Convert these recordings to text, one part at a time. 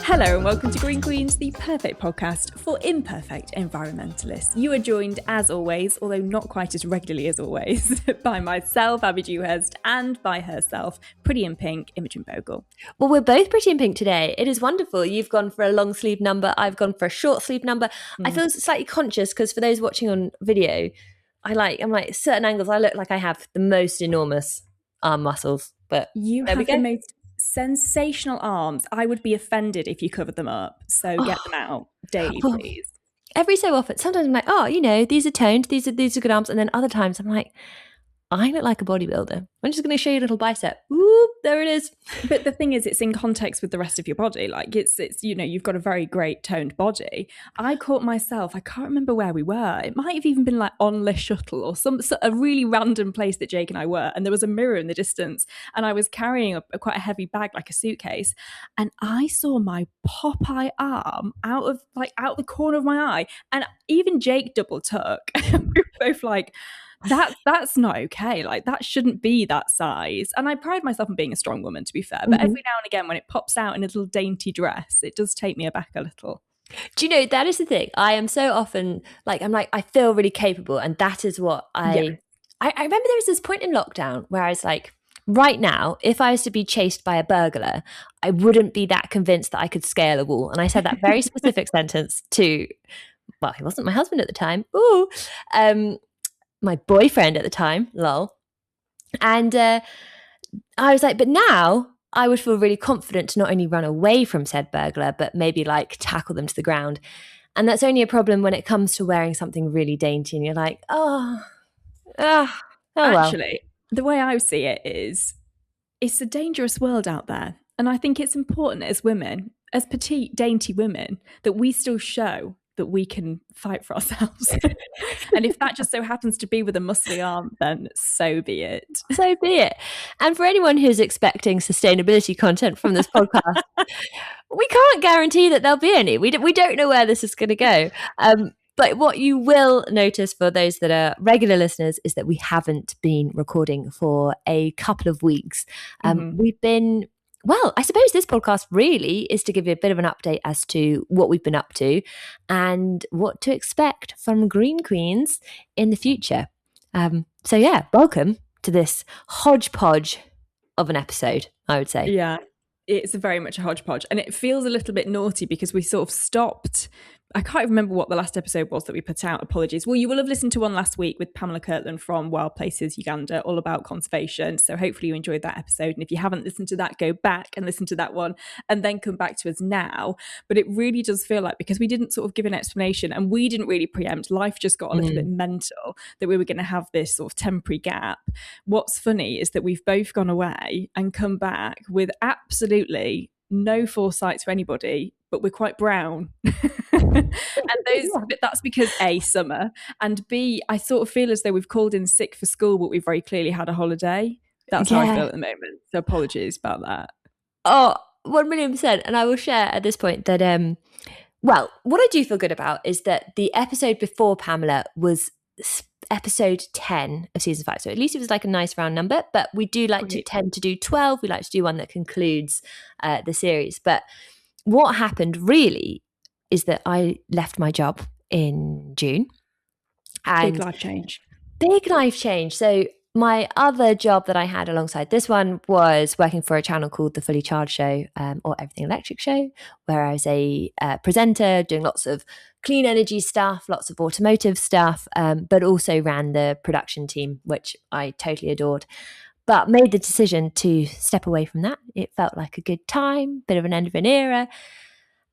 Hello and welcome to Green Queens, the perfect podcast for imperfect environmentalists. You are joined, as always, although not quite as regularly as always, by myself, Abbie Dewhurst, and by herself, Pretty in Pink, Imogen Bogle. Well, we're both pretty in pink today. It is wonderful. You've gone for a long sleeve number. I've gone for a short sleeve number. I feel slightly conscious because for those watching on video, I'm like certain angles. I look like I have the most enormous arm muscles. But you have the most sensational arms. I would be offended if you covered them up. So get them out daily, please. Every so often, sometimes I'm like, oh, these are toned. These are good arms. And then other times I'm like, I look like a bodybuilder. I'm just going to show you a little bicep. Whoop, there it is. But the thing is, it's in context with the rest of your body. Like it's you've got a very great toned body. I caught myself, I can't remember where we were. It might have even been like on Le Shuttle or a really random place that Jake and I were. And there was a mirror in the distance. And I was carrying quite a heavy bag, like a suitcase. And I saw my Popeye arm out the corner of my eye. And even Jake double took. We were both like, that's not okay. Like that shouldn't be that size. And I pride myself on being a strong woman, to be fair. But every now and again, when it pops out in a little dainty dress, it does take me aback a little. Do you know, that is the thing. I am so often I feel really capable. And that is what I remember there was this point in lockdown where I was like, right now, if I was to be chased by a burglar, I wouldn't be that convinced that I could scale a wall. And I said that very specific sentence to, well, he wasn't my husband at the time. My boyfriend at the time, lol. And I was like, but now I would feel really confident to not only run away from said burglar, but maybe like tackle them to the ground. And that's only a problem when it comes to wearing something really dainty and you're like, well. Actually, the way I see it is, it's a dangerous world out there. And I think it's important as women, as petite, dainty women, that we still show that we can fight for ourselves. And if that just so happens to be with a muscly arm, then so be it. So be it. And for anyone who's expecting sustainability content from this podcast, we can't guarantee that there'll be any. We don't know where this is going to go. But what you will notice for those that are regular listeners is that we haven't been recording for a couple of weeks. We've been... Well, I suppose this podcast really is to give you a bit of an update as to what we've been up to and what to expect from Green Queens in the future. Welcome to this hodgepodge of an episode, I would say. Yeah, it's very much a hodgepodge. And it feels a little bit naughty because we sort of stopped. I can't remember what the last episode was that we put out. Apologies. Well, you will have listened to one last week with Pamela Kirtland from Wild Places Uganda, all about conservation. So hopefully you enjoyed that episode. And if you haven't listened to that, go back and listen to that one and then come back to us now. But it really does feel like, because we didn't sort of give an explanation and we didn't really preempt, life just got a little bit mental, that we were going to have this sort of temporary gap. What's funny is that we've both gone away and come back with absolutely no foresight to anybody, but we're quite brown. That's because A, summer, and B, I sort of feel as though we've called in sick for school, but we've very clearly had a holiday. That's how I feel at the moment. So apologies about that. Oh, 1,000,000%. And I will share at this point that, what I do feel good about is that the episode before Pamela was episode 10 of season 5. So at least it was like a nice round number, but we do like to tend to do 12. We like to do one that concludes the series. But what happened really is that I left my job in June. And big life change. So my other job that I had alongside this one was working for a channel called The Fully Charged Show, or Everything Electric Show, where I was a presenter doing lots of clean energy stuff, lots of automotive stuff, but also ran the production team, which I totally adored. But made the decision to step away from that. It felt like a good time, bit of an end of an era.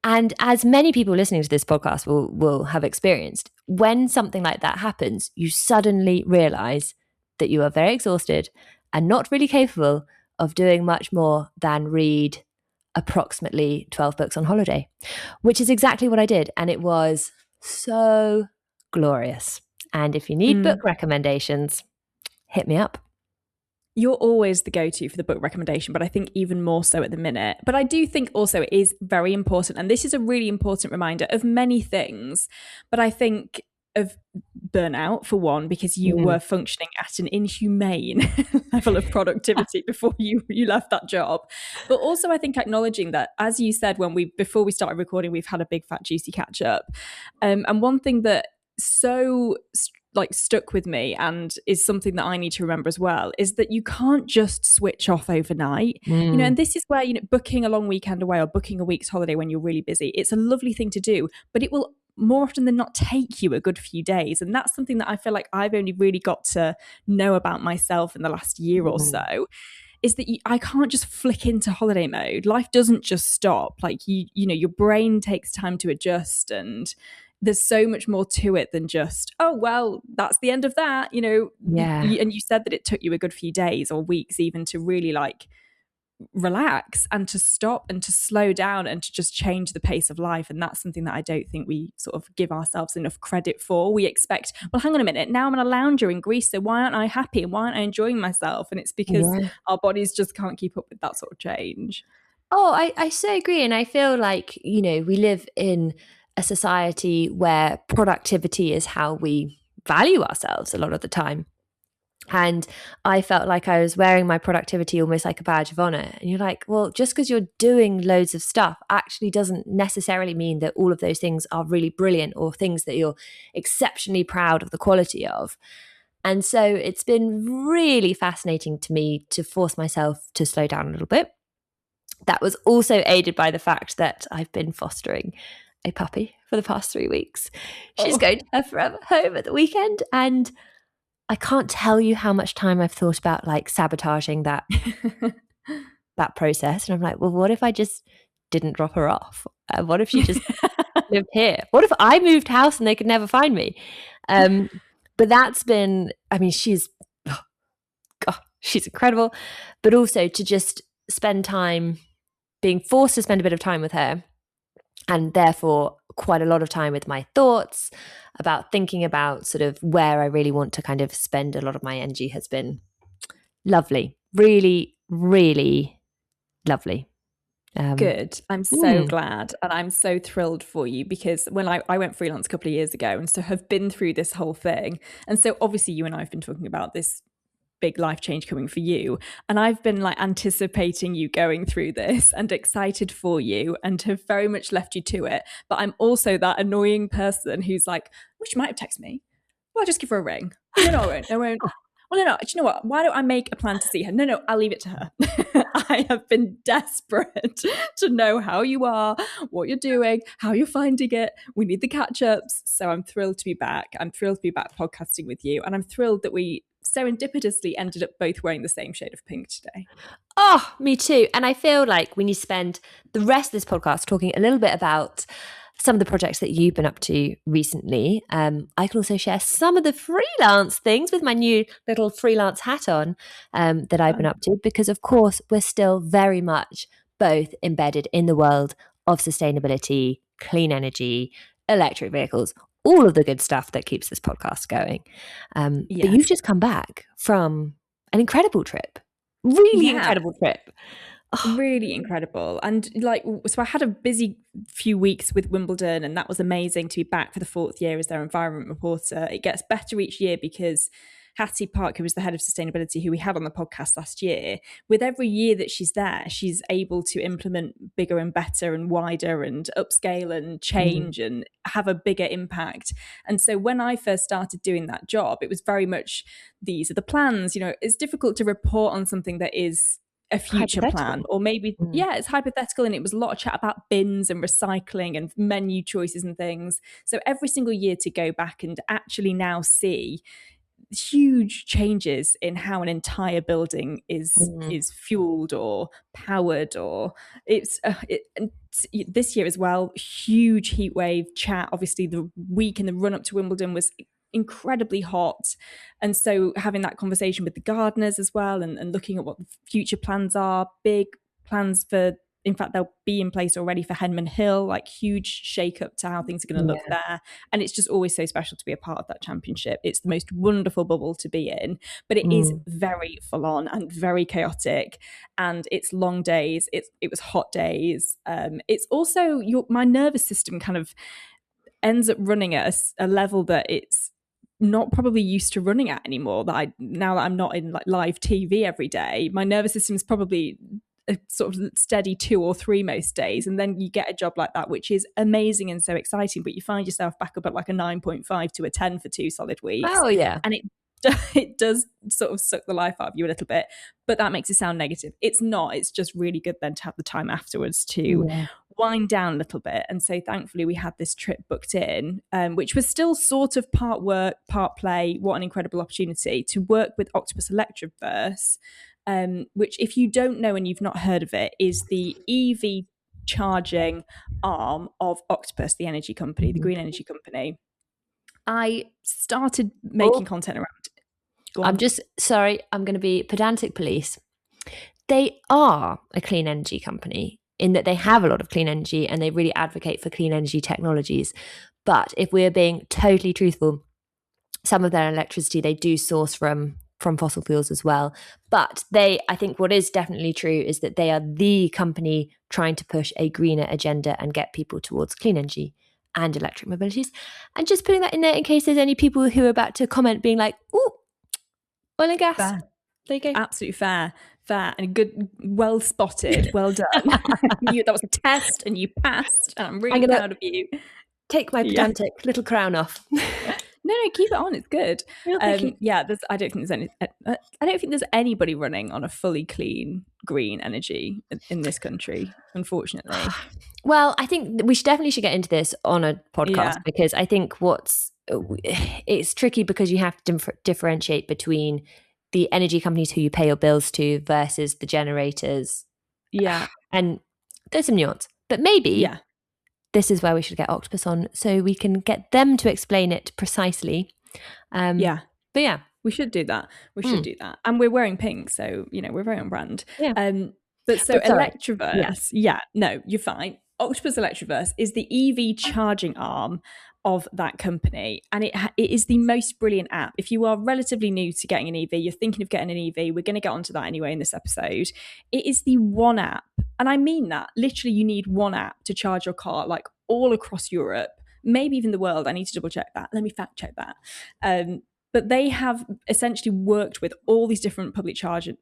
And as many people listening to this podcast will have experienced, when something like that happens, you suddenly realize that you are very exhausted and not really capable of doing much more than read approximately 12 books on holiday, which is exactly what I did. And it was so glorious. And if you need book recommendations, hit me up. You're always the go-to for the book recommendation, but I think even more so at the minute. But I do think also it is very important, and this is a really important reminder of many things, but I think of burnout, for one, because you were functioning at an inhumane level of productivity before you left that job. But also, I think acknowledging that, as you said, before we started recording, we've had a big fat juicy catch up. And one thing that stuck with me and is something that I need to remember as well is that you can't just switch off overnight. And this is where, booking a long weekend away or booking a week's holiday when you're really busy, it's a lovely thing to do, but it will more often than not take you a good few days. And that's something that I feel like I've only really got to know about myself in the last year or so, is that I can't just flick into holiday mode. Life doesn't just stop. Like your brain takes time to adjust, and there's so much more to it than just, oh, well, that's the end of that, and you said that it took you a good few days or weeks even to really like relax and to stop and to slow down and to just change the pace of life. And that's something that I don't think we sort of give ourselves enough credit for. We expect, well, hang on a minute, now I'm on a lounger in Greece, so why aren't I happy and why aren't I enjoying myself? And it's because our bodies just can't keep up with that sort of change. Oh, I so agree. And I feel like, we live in a society where productivity is how we value ourselves a lot of the time. And I felt like I was wearing my productivity almost like a badge of honor. And you're like, well, just because you're doing loads of stuff actually doesn't necessarily mean that all of those things are really brilliant or things that you're exceptionally proud of the quality of. And so it's been really fascinating to me to force myself to slow down a little bit. That was also aided by the fact that I've been fostering a puppy for the past 3 weeks. She's going to her forever home at the weekend, and I can't tell you how much time I've thought about like sabotaging that process. And I'm like, well, what if I just didn't drop her off? What if she just lived here? What if I moved house and they could never find me? But that's been, I mean, she's incredible. But also to just spend time, being forced to spend a bit of time with her, and therefore quite a lot of time with my thoughts about thinking about sort of where I really want to kind of spend a lot of my energy has been lovely. Really, really lovely. Good. I'm so glad. And I'm so thrilled for you, because when I went freelance a couple of years ago and so have been through this whole thing. And so obviously you and I have been talking about this big life change coming for you, and I've been like anticipating you going through this and excited for you and have very much left you to it. But I'm also that annoying person who's like, well, she might have texted me, well, I'll just give her a ring. No, I won't. Well, no, do you know what, why don't I make a plan to see her? No, I'll leave it to her. I have been desperate to know how you are, what you're doing, how you're finding it. We need the catch-ups. So I'm thrilled to be back. I'm thrilled to be back podcasting with you, and I'm thrilled that we serendipitously ended up both wearing the same shade of pink today. Oh, me too. And I feel like we need to spend the rest of this podcast talking a little bit about some of the projects that you've been up to recently. I can also share some of the freelance things with my new little freelance hat on that I've been up to, because of course we're still very much both embedded in the world of sustainability, clean energy, electric vehicles, all of the good stuff that keeps this podcast going. But you've just come back from an incredible trip. Really incredible trip. Really incredible. And so I had a busy few weeks with Wimbledon, and that was amazing to be back for the 4th year as their environment reporter. It gets better each year because Hattie Park, who was the head of sustainability, who we had on the podcast last year, with every year that she's there, she's able to implement bigger and better and wider and upscale and change and have a bigger impact. And so when I first started doing that job, it was very much, these are the plans. It's difficult to report on something that is a future plan, or maybe it's hypothetical, and it was a lot of chat about bins and recycling and menu choices and things. So every single year to go back and actually now see huge changes in how an entire building is fueled or powered, or this year as well, huge heat wave chat. Obviously the week in the run up to Wimbledon was incredibly hot, and so having that conversation with the gardeners as well, and looking at what the future plans are, big plans for, in fact they'll be in place already for Henman Hill, like huge shake up to how things are going to look there. And it's just always so special to be a part of that championship. It's the most wonderful bubble to be in, but it is very full on and very chaotic, and it's long days, it was hot days. It's also my nervous system kind of ends up running at a level that it's not probably used to running at anymore. Now that I'm not in like live TV every day, my nervous system is probably a sort of steady 2 or 3 most days, and then you get a job like that, which is amazing and so exciting, but you find yourself back up at like a 9.5 to a 10 for 2 solid weeks. Oh yeah. And it does sort of suck the life out of you a little bit, but that makes it sound negative. It's not. It's just really good then to have the time afterwards to wind down a little bit. And so thankfully we had this trip booked in, which was still sort of part work, part play. What an incredible opportunity to work with Octopus Electroverse, which, if you don't know and you've not heard of it, is the EV charging arm of Octopus, the energy company, the green energy company. I started making content around it. I'm just sorry, I'm going to be pedantic police. They are a clean energy company in that they have a lot of clean energy and they really advocate for clean energy technologies. But if we're being totally truthful, some of their electricity they do source from fossil fuels as well. But I think what is definitely true is that they are the company trying to push a greener agenda and get people towards clean energy and electric mobilities. And just putting that in there in case there's any people who are about to comment being like, ooh, oil and gas. Fair. There you go. Absolutely fair and good, well spotted, well done. That was a test and you passed, and I'm really proud of you. Take my pedantic little crown off. No, keep it on. It's good. I don't think there's anybody running on a fully clean green energy in this country, unfortunately. Well, I think we definitely should get into this on a podcast because I think it's tricky because you have to differentiate between the energy companies who you pay your bills to versus the generators. Yeah. And there's some nuance, but maybe this is where we should get Octopus on so we can get them to explain it precisely. But yeah, we should do that. Do that. And we're wearing pink, so, we're very on brand. Yeah. Electroverse, no, you're fine. Octopus Electroverse is the EV charging arm of that company, and it is the most brilliant app. If you are relatively new to getting an EV, you're thinking of getting an EV, we're going to get onto that anyway in this episode. It is the one app, and I mean that literally, you need one app to charge your car like all across Europe, maybe even the world. I need to double check that. Let me fact check that. But they have essentially worked with all these different public charger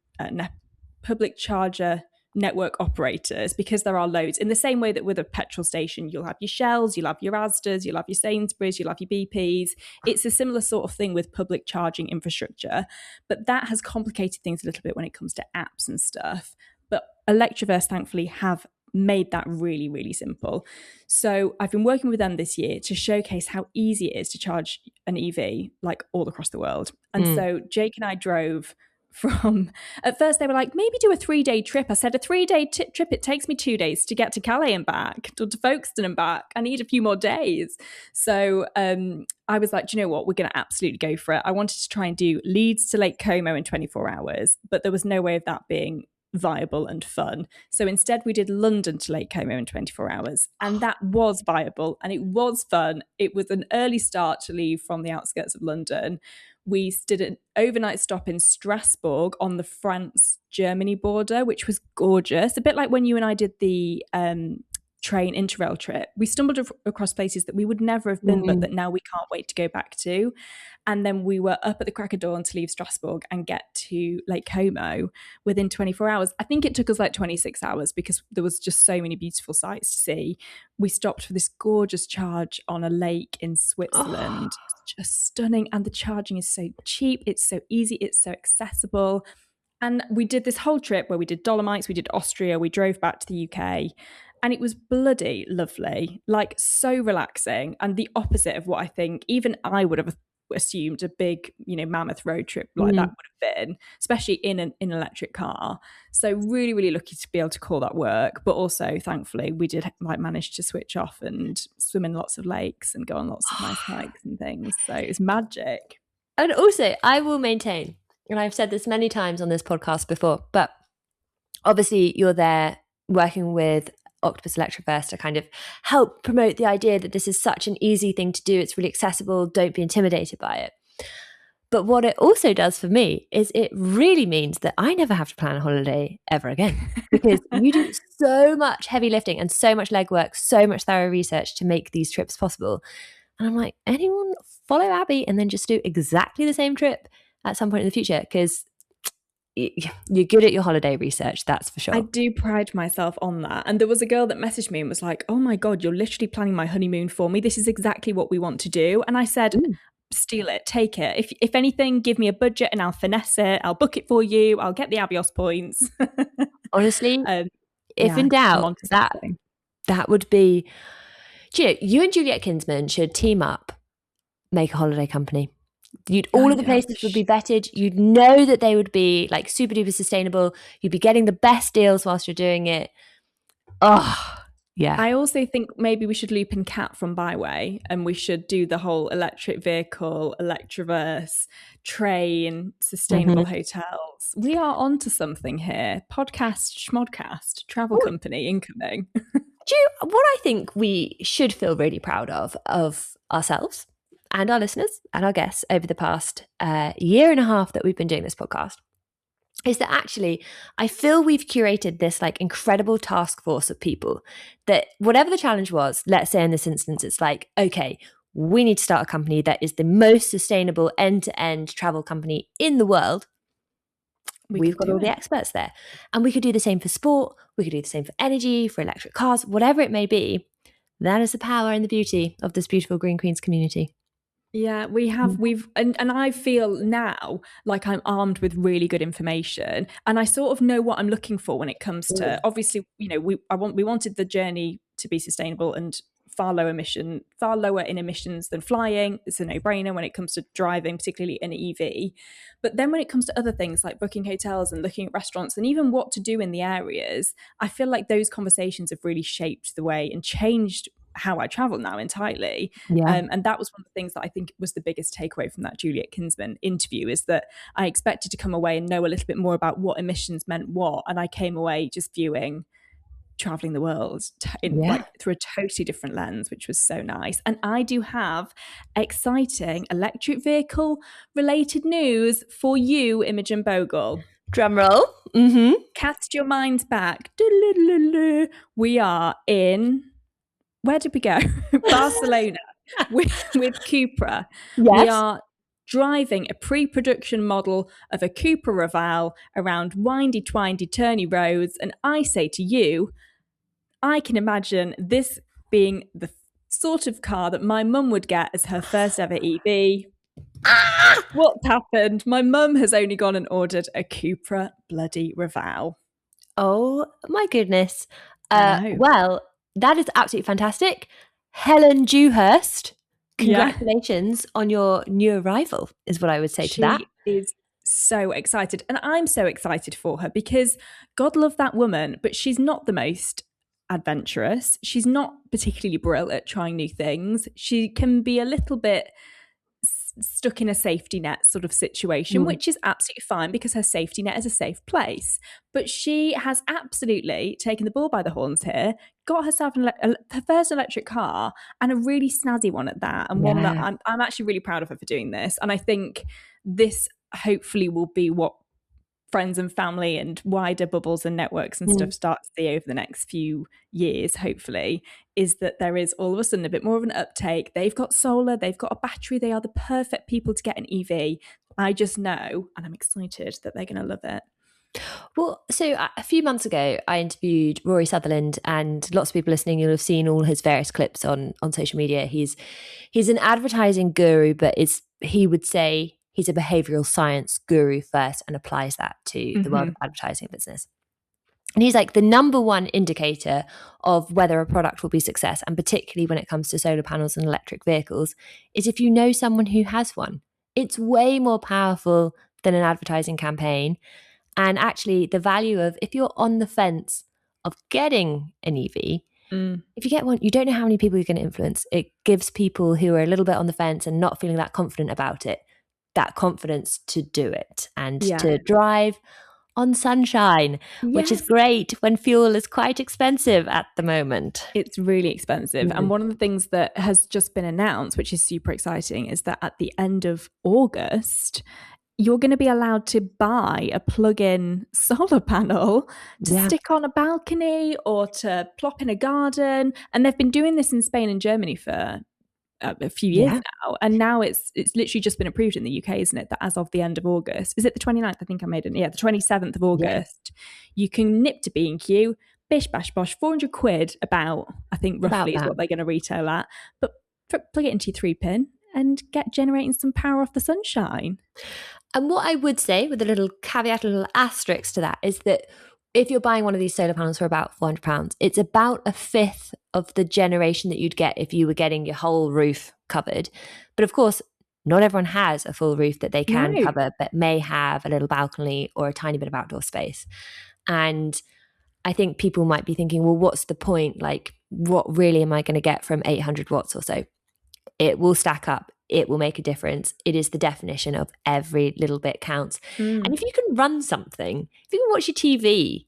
network operators, because there are loads. In the same way that with a petrol station, you'll have your Shells, you'll have your Asdas, you'll have your Sainsbury's, you'll have your BPs. It's a similar sort of thing with public charging infrastructure, but that has complicated things a little bit when it comes to apps and stuff. But Electroverse, thankfully, have made that really, really simple. So I've been working with them this year to showcase how easy it is to charge an EV like all across the world. And so Jake and I drove from, at first they were like, maybe do a 3-day trip. I said, a 3-day trip, it takes me 2 days to get to Calais and back, to Folkestone and back. I need a few more days. So I was like, do you know what, we're going to absolutely go for it. I wanted to try and do Leeds to Lake Como in 24 hours, but there was no way of that being viable and fun. So instead we did London to Lake Como in 24 hours, and that was viable and it was fun. It was an early start to leave from the outskirts of London. We did an overnight stop in Strasbourg on the France-Germany border, which was gorgeous. A bit like when you and I did the train interrail trip. We stumbled across places that we would never have been, but that now we can't wait to go back to. And then we were up at the crack of dawn to leave Strasbourg and get to Lake Como within 24 hours. I think it took us like 26 hours because there was just so many beautiful sights to see. We stopped for this gorgeous charge on a lake in Switzerland. Just stunning. And the charging is so cheap. It's so easy. It's so accessible. And we did this whole trip where we did Dolomites, we did Austria, we drove back to the UK. And it was bloody lovely, like so relaxing, and the opposite of what I think even I would have assumed a big, mammoth road trip like that would have been, especially in an electric car. So really, really lucky to be able to call that work. But also, thankfully, we did manage to switch off and swim in lots of lakes and go on lots of nice hikes and things. So it's magic. And also, I will maintain, and I've said this many times on this podcast before, but obviously you're there working with Octopus Electroverse to kind of help promote the idea that this is such an easy thing to do. It's really accessible. Don't be intimidated by it. But what it also does for me is it really means that I never have to plan a holiday ever again, because you do so much heavy lifting and so much legwork, so much thorough research to make these trips possible. And I'm like, anyone follow Abbie and then just do exactly the same trip at some point in the future, because you're good at your holiday research, that's for sure. I do pride myself on that. And there was a girl that messaged me and was like, oh my God, you're literally planning my honeymoon for me. This is exactly what we want to do. And I said, steal it, take it. If anything, give me a budget and I'll finesse it. I'll book it for you. I'll get the Abios points. Honestly, if in doubt, that would be, you and Juliet Kinsman should team up, make a holiday company. All of the places would be vetted. You'd know that they would be like super duper sustainable. You'd be getting the best deals whilst you're doing it. Oh, yeah. I also think maybe we should loop in Kat from Byway, and we should do the whole electric vehicle, electroverse, train, sustainable hotels. We are onto something here. Podcast, schmodcast, travel company incoming. What I think we should feel really proud of ourselves and our listeners and our guests over the past year and a half that we've been doing this podcast is that actually I feel we've curated this like incredible task force of people that whatever the challenge was, let's say in this instance, it's like, okay, we need to start a company that is the most sustainable end-to-end travel company in the world. We've got all the experts there. And we could do the same for sport. We could do the same for energy, for electric cars, whatever it may be. That is the power and the beauty of this beautiful Green Queens community. Yeah, and I feel now like I'm armed with really good information, and I sort of know what I'm looking for when it comes to, obviously, we wanted the journey to be sustainable and far lower in emissions than flying. It's a no-brainer when it comes to driving, particularly an EV. But then when it comes to other things like booking hotels and looking at restaurants and even what to do in the areas, I feel like those conversations have really shaped the way and changed how I travel now entirely. And that was one of the things that I think was the biggest takeaway from that Juliet Kinsman interview, is that I expected to come away and know a little bit more about what emissions meant what, and I came away just viewing traveling the world through a totally different lens, which was so nice. And I do have exciting electric vehicle related news for you, Imogen Bogle. Drum roll. Cast your minds back. We are in, where did we go? Barcelona with Cupra. Yes. We are driving a pre-production model of a Cupra Raval around windy, twindy, turny roads. And I say to you, I can imagine this being the sort of car that my mum would get as her first ever EV. What's happened? My mum has only gone and ordered a Cupra bloody Raval. Oh my goodness. Well, that is absolutely fantastic. Helen Dewhurst, congratulations on your new arrival, is what I would say to that. She is so excited. And I'm so excited for her because God love that woman, but she's not the most adventurous. She's not particularly brilliant at trying new things. She can be a little bit stuck in a safety net sort of situation, which is absolutely fine because her safety net is a safe place. But she has absolutely taken the bull by the horns here, got herself her first electric car, and a really snazzy one at that, and one that I'm actually really proud of her for doing this. And I think this hopefully will be what friends and family and wider bubbles and networks and stuff start to see over the next few years, hopefully, is that there is all of a sudden a bit more of an uptake. They've got solar, they've got a battery, they are the perfect people to get an EV. I just know, and I'm excited that they're going to love it. Well, so a few months ago, I interviewed Rory Sutherland, and lots of people listening, you'll have seen all his various clips on social media. He's an advertising guru, but he would say he's a behavioral science guru first and applies that to the world of advertising business. And he's like, the number one indicator of whether a product will be success, and particularly when it comes to solar panels and electric vehicles, is if you know someone who has one. It's way more powerful than an advertising campaign. And actually the value of, if you're on the fence of getting an EV, if you get one, you don't know how many people you're going to influence. It gives people who are a little bit on the fence and not feeling that confident about it, that confidence to do it and to drive on sunshine, which is great when fuel is quite expensive at the moment. It's really expensive. And one of the things that has just been announced, which is super exciting, is that at the end of August, you're going to be allowed to buy a plug-in solar panel to stick on a balcony or to plop in a garden. And they've been doing this in Spain and Germany for a few years now. And now it's literally just been approved in the UK, isn't it? That as of the end of August, is it the 29th? I think I made it. Yeah, the 27th of August. You can nip to B&Q, bish, bash, bosh, 400 quid about, I think roughly is what they're going to retail at. But plug it into your 3-pin and get generating some power off the sunshine. And what I would say with a little caveat, a little asterisk to that is that if you're buying one of these solar panels for about £400, it's about a fifth of the generation that you'd get if you were getting your whole roof covered. But of course, not everyone has a full roof that they can cover, but may have a little balcony or a tiny bit of outdoor space. And I think people might be thinking, well, what's the point? Like, what really am I going to get from 800 watts or so? It will stack up. It will make a difference. It is the definition of every little bit counts. And if you can run something, if you can watch your TV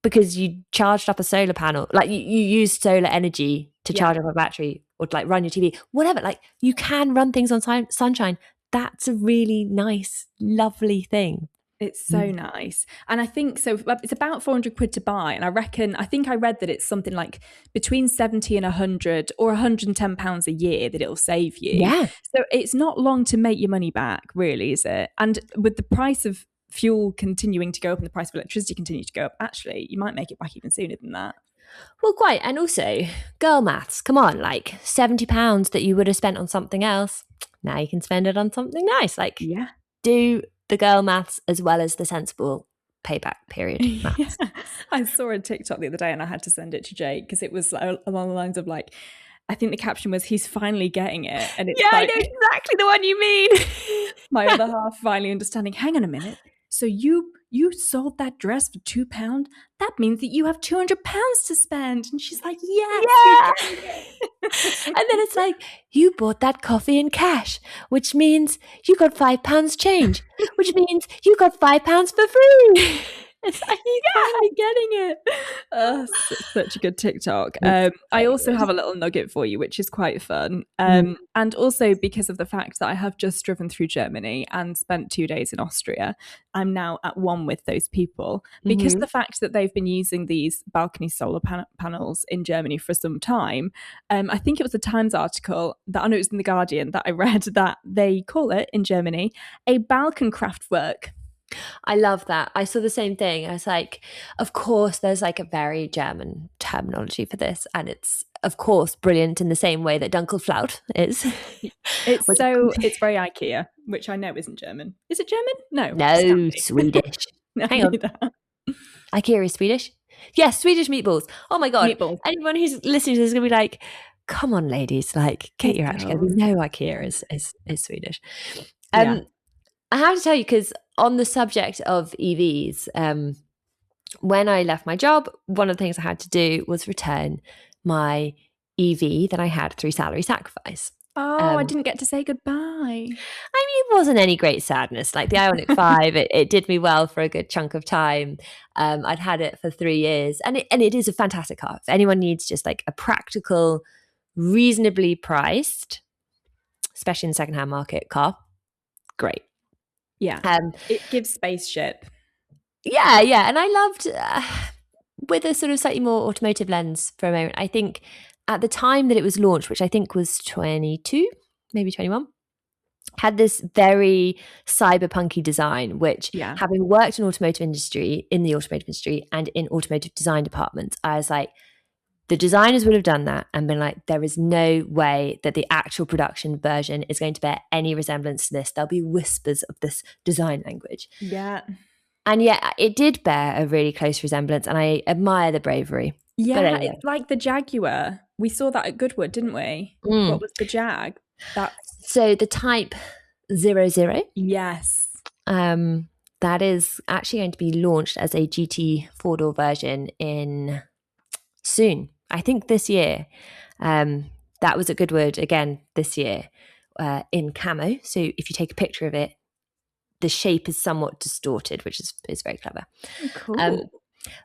because you charged up a solar panel, like you use solar energy to charge up a battery or to like run your TV, whatever, like you can run things on sunshine. That's a really nice, lovely thing. It's so nice. And I think so it's about 400 quid to buy. And I think I read that it's something like between 70 and 100 or 110 pounds a year that it'll save you. Yeah. So it's not long to make your money back, really, is it? And with the price of fuel continuing to go up and the price of electricity continuing to go up, actually, you might make it back even sooner than that. Well, quite. And also, girl maths, come on, like £70 that you would have spent on something else. Now you can spend it on something nice. Like, do the girl maths as well as the sensible payback period maths. I saw a TikTok the other day and I had to send it to Jake because it was along the lines of like, I think the caption was, he's finally getting it. And it's I know exactly the one you mean. My other half finally understanding, hang on a minute. So you sold that dress for £2? That means that you have £200 to spend. And she's like, yes. And then it's like, you bought that coffee in cash, which means you got £5 change, which means you got £5 for free. It's like, he's finally getting it. Such a good TikTok. I also have a little nugget for you, which is quite fun. And also because of the fact that I have just driven through Germany and spent 2 days in Austria, I'm now at one with those people. Because of the fact that they've been using these balcony solar panels in Germany for some time, I think it was a Times article that I know it was in The Guardian that I read that they call it in Germany a Balkenkraftwerk. I love that. I saw the same thing. I was like, of course, there's like a very German terminology for this. And it's, of course, brilliant in the same way that Dunkelflaut is. It's very IKEA, which I know isn't German. Is it German? No, Swedish. Hang on. IKEA is Swedish? Yes, Swedish meatballs. Oh my God. Meatballs. Anyone who's listening to this is going to be like, come on, ladies, like, get your act together. We know IKEA is Swedish. I have to tell you, because on the subject of EVs, when I left my job, one of the things I had to do was return my EV that I had through salary sacrifice. I didn't get to say goodbye. I mean, it wasn't any great sadness. Like the Ioniq 5, it did me well for a good chunk of time. I'd had it for 3 years, and it is a fantastic car. If anyone needs just like a practical, reasonably priced, especially in the secondhand market car, great. Yeah, it gives spaceship. Yeah, and I loved, with a sort of slightly more automotive lens for a moment, I think at the time that it was launched, which I think was 22, maybe 21, had this very cyberpunky design, which having worked in the automotive industry and in automotive design departments, I was like, the designers would have done that and been like, there is no way that the actual production version is going to bear any resemblance to this. There'll be whispers of this design language. Yeah. And yet it did bear a really close resemblance, and I admire the bravery. Yeah, anyway. It's like the Jaguar. We saw that at Goodwood, didn't we? What was the Jag? So the Type 00. Yes. That is actually going to be launched as a GT 4-door version in soon. I think this year. That was at Goodwood again this year in camo. So if you take a picture of it, the shape is somewhat distorted, which is very clever. Cool.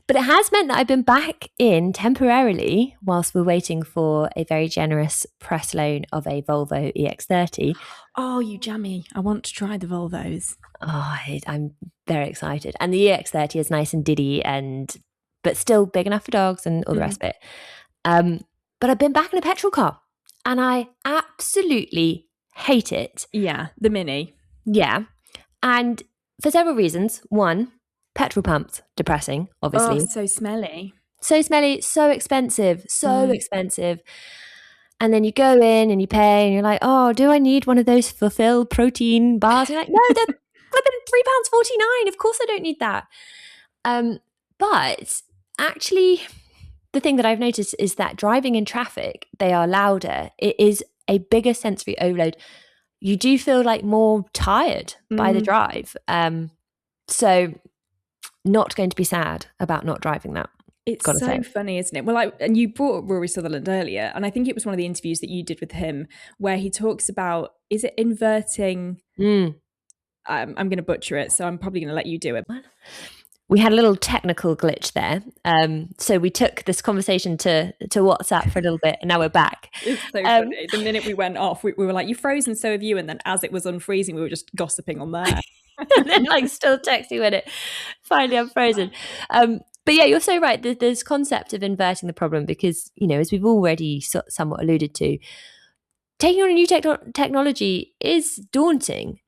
But it has meant that I've been back in temporarily whilst we're waiting for a very generous press loan of a Volvo EX30. Oh, you jammy. I want to try the Volvos. Oh, I'm very excited. And the EX30 is nice and diddy, but still big enough for dogs and all the rest of it. But I've been back in a petrol car and I absolutely hate it. Yeah, the Mini. Yeah. And for several reasons. One, petrol pumps, depressing, obviously. Oh, so smelly. So smelly, so expensive, expensive. And then you go in and you pay and you're like, oh, do I need one of those fulfill protein bars? And you're like, no, they're flipping £3.49. Of course I don't need that. But actually, the thing that I've noticed is that driving in traffic, they are louder. It is a bigger sensory overload. You do feel like more tired by the drive. So not going to be sad about not driving that. It's so funny, isn't it? Well, and you brought up Rory Sutherland earlier, and I think it was one of the interviews that you did with him where he talks about, is it inverting? I'm going to butcher it, so I'm probably going to let you do it. We had a little technical glitch there. So we took this conversation to WhatsApp for a little bit and now we're back. It's so funny. The minute we went off, we were like, you froze and so have you. And then as it was unfreezing, we were just gossiping on there. And then like still texting when it finally unfrozen. But yeah, you're so right. There's this concept of inverting the problem because, you know, as we've already somewhat alluded to, taking on a new technology is daunting.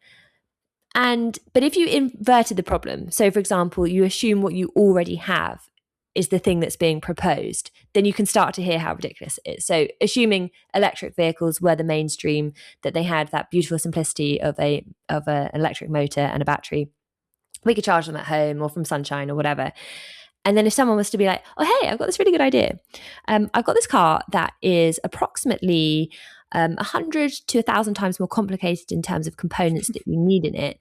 But if you inverted the problem, so for example, you assume what you already have is the thing that's being proposed, then you can start to hear how ridiculous it is. So assuming electric vehicles were the mainstream, that they had that beautiful simplicity of an electric motor and a battery, we could charge them at home or from sunshine or whatever. And then if someone was to be like, oh, hey, I've got this really good idea. I've got this car that is approximately 100 to 1,000 times more complicated in terms of components that you need in it.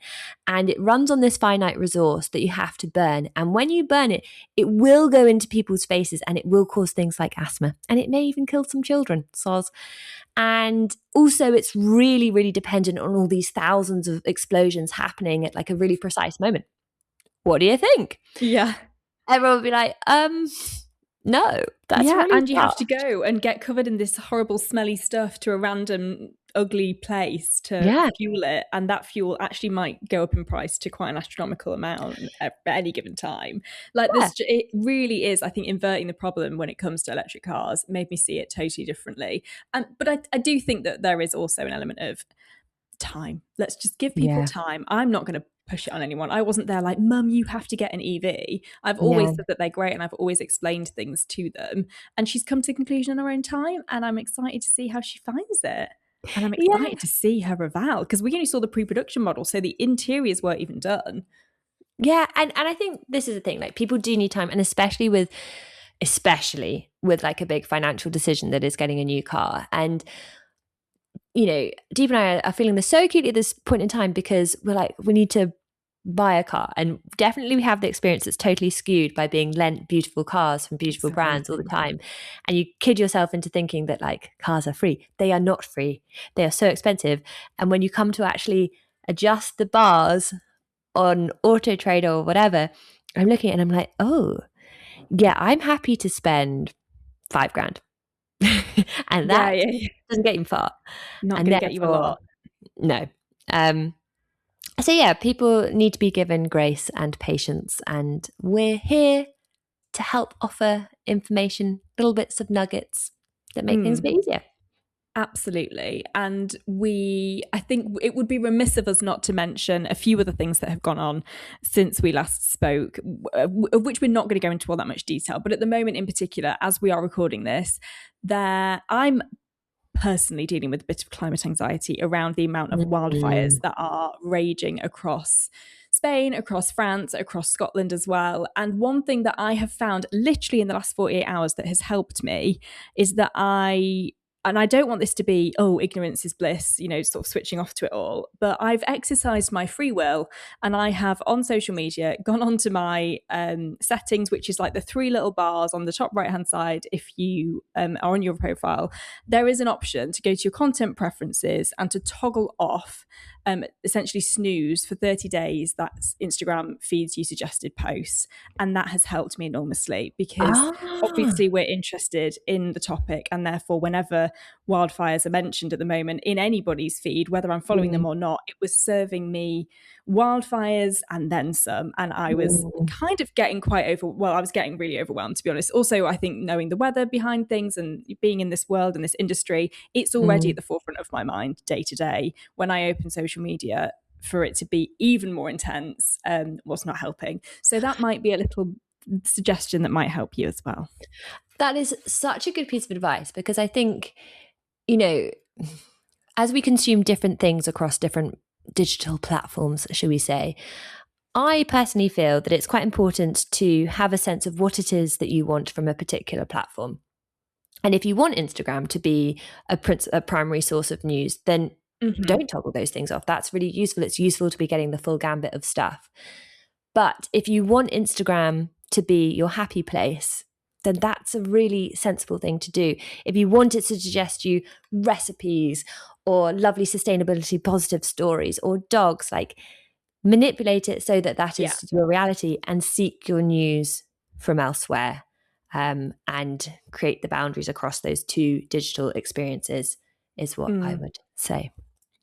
And it runs on this finite resource that you have to burn. And when you burn it, it will go into people's faces and it will cause things like asthma. And it may even kill some children. Soz. And also it's really, really dependent on all these thousands of explosions happening at like a really precise moment. What do you think? Yeah. Everyone would be like, no, that's really and you have to go and get covered in this horrible smelly stuff to a random ugly place to fuel it, and that fuel actually might go up in price to quite an astronomical amount at any given time. Like this, it really is, I think, inverting the problem when it comes to electric cars. It made me see it totally differently. But I do think that there is also an element of time. Let's just give people time. I'm not going to push it on anyone. I wasn't there like, Mum, you have to get an EV. I've always said that they're great and I've always explained things to them. And she's come to the conclusion in her own time. And I'm excited to see how she finds it. And I'm excited to see her reveal because we only saw the pre-production model. So the interiors weren't even done. Yeah. And I think this is the thing, like people do need time. And especially with like a big financial decision that is getting a new car. And you know, Deep and I are feeling this so acutely at this point in time because we're like, we need to buy a car. And definitely we have the experience that's totally skewed by being lent beautiful cars from beautiful brands all the time. And you kid yourself into thinking that like cars are free. They are not free. They are so expensive. And when you come to actually adjust the bars on Auto Trader or whatever, I'm looking at it and I'm like, oh, yeah, I'm happy to spend $5,000. And that doesn't get you far. Not going to get you a lot. No. So yeah, people need to be given grace and patience, and we're here to help offer information, little bits of nuggets that make things a bit easier. Absolutely. And I think it would be remiss of us not to mention a few other things that have gone on since we last spoke, of which we're not going to go into all that much detail. But at the moment in particular, as we are recording this, I'm personally dealing with a bit of climate anxiety around the amount of wildfires that are raging across Spain, across France, across Scotland as well. And one thing that I have found literally in the last 48 hours that has helped me is that and I don't want this to be, oh, ignorance is bliss, you know, sort of switching off to it all. But I've exercised my free will and I have on social media gone onto my settings, which is like the 3 little bars on the top right-hand side. If you are on your profile, there is an option to go to your content preferences and to toggle off essentially snooze for 30 days. That's Instagram feeds you suggested posts. And that has helped me enormously because obviously we're interested in the topic, and therefore whenever wildfires are mentioned at the moment in anybody's feed, whether I'm following them or not, it was serving me wildfires and then some. And I was kind of getting I was getting really overwhelmed, to be honest. Also, I think knowing the weather behind things and being in this world and this industry, it's already at the forefront of my mind day to day. When I open social media, for it to be even more intense was not helping. So that might be a little suggestion that might help you as well. That is such a good piece of advice, because I think, you know, as we consume different things across different digital platforms, shall we say, I personally feel that it's quite important to have a sense of what it is that you want from a particular platform. And if you want Instagram to be a primary source of news, then don't toggle those things off. That's really useful. It's useful to be getting the full gambit of stuff. But if you want Instagram to be your happy place, then that's a really sensible thing to do. If you want it to suggest you recipes or lovely sustainability positive stories or dogs, like, manipulate it so that that is your reality, and seek your news from elsewhere, and create the boundaries across those two digital experiences is what I would say.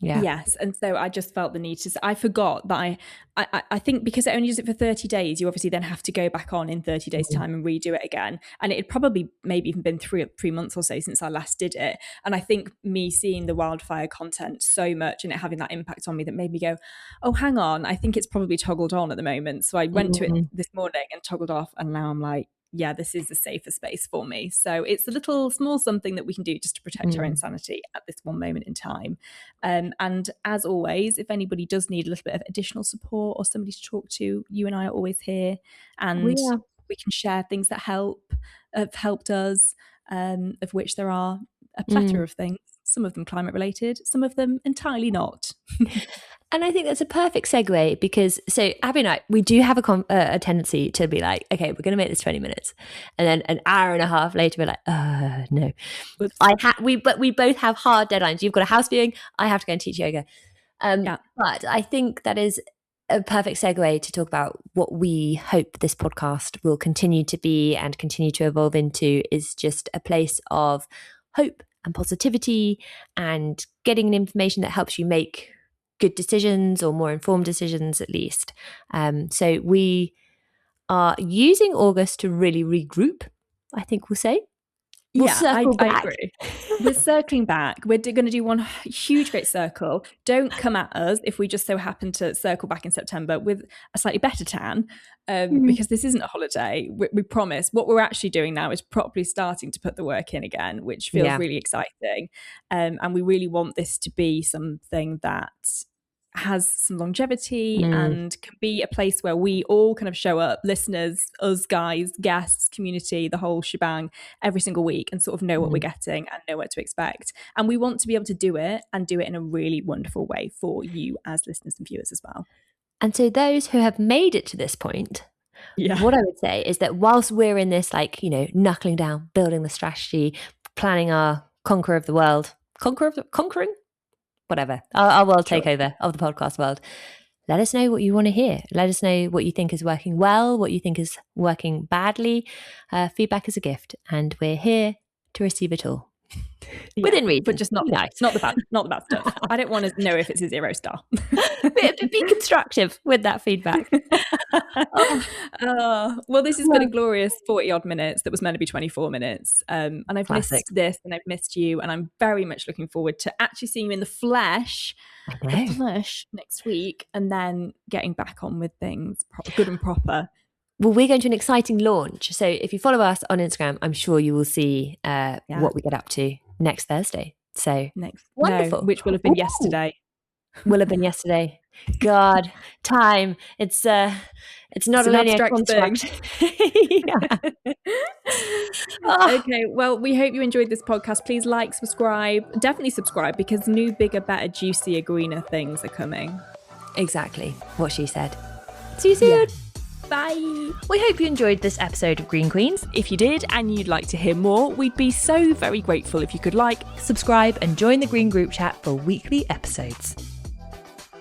Yeah. Yes. And so I just felt the need to, I forgot that I think because I only use it for 30 days, you obviously then have to go back on in 30 days time and redo it again. And it had probably maybe even been three months or so since I last did it. And I think me seeing the wildfire content so much and it having that impact on me, that made me go, oh, hang on, I think it's probably toggled on at the moment. So I went to it this morning and toggled off, and now I'm like, yeah, this is a safer space for me. So it's a little small something that we can do just to protect our own sanity at this one moment in time. And as always, if anybody does need a little bit of additional support or somebody to talk to, you and I are always here, and we can share things that have helped us, of which there are a plethora of things. Some of them climate related, some of them entirely not. And I think that's a perfect segue, because so Abbie and I, we do have a tendency to be like, okay, we're going to make this 20 minutes. And then an hour and a half later, we're like, no. But we both have hard deadlines. You've got a house viewing. I have to go and teach yoga. But I think that is a perfect segue to talk about what we hope this podcast will continue to be and continue to evolve into, is just a place of hope and positivity and getting information that helps you make good decisions, or more informed decisions at least. So we are using August to really regroup, I think we'll say. I agree. We're circling back. We're going to do one huge great circle. Don't come at us if we just so happen to circle back in September with a slightly better tan, because this isn't a holiday. We promise. What we're actually doing now is properly starting to put the work in again, which feels really exciting. And we really want this to be something that has some longevity and can be a place where we all kind of show up, listeners, us guys, guests, community, the whole shebang, every single week, and sort of know what we're getting and know what to expect. And we want to be able to do it, and do it in a really wonderful way for you as listeners and viewers as well. And so those who have made it to this point, what I would say is that whilst we're in this, like, knuckling down, building the strategy, planning our conquering, whatever, our world takeover of the podcast world, let us know what you want to hear. Let us know what you think is working well, what you think is working badly. Feedback is a gift, and we're here to receive it all. Within reason, but just not the bad stuff. I don't want to know if it's a 0-star. Be constructive with that feedback. Well, this has been a glorious 40 odd minutes that was meant to be 24 minutes, and I've missed this, and I've missed you, and I'm very much looking forward to actually seeing you in the flesh next week, and then getting back on with things good and proper. Well, we're going to an exciting launch. So if you follow us on Instagram, I'm sure you will see what we get up to next Thursday. So wonderful. Which will have been yesterday. Will have been yesterday. God, time. It's not an abstract thing. Okay, well, we hope you enjoyed this podcast. Please like, subscribe, definitely subscribe, because new, bigger, better, juicier, greener things are coming. Exactly what she said. See you soon. Yeah. Bye. We hope you enjoyed this episode of Green Queens. If you did and you'd like to hear more, we'd be so very grateful if you could like, subscribe, and join the Green group chat for weekly episodes.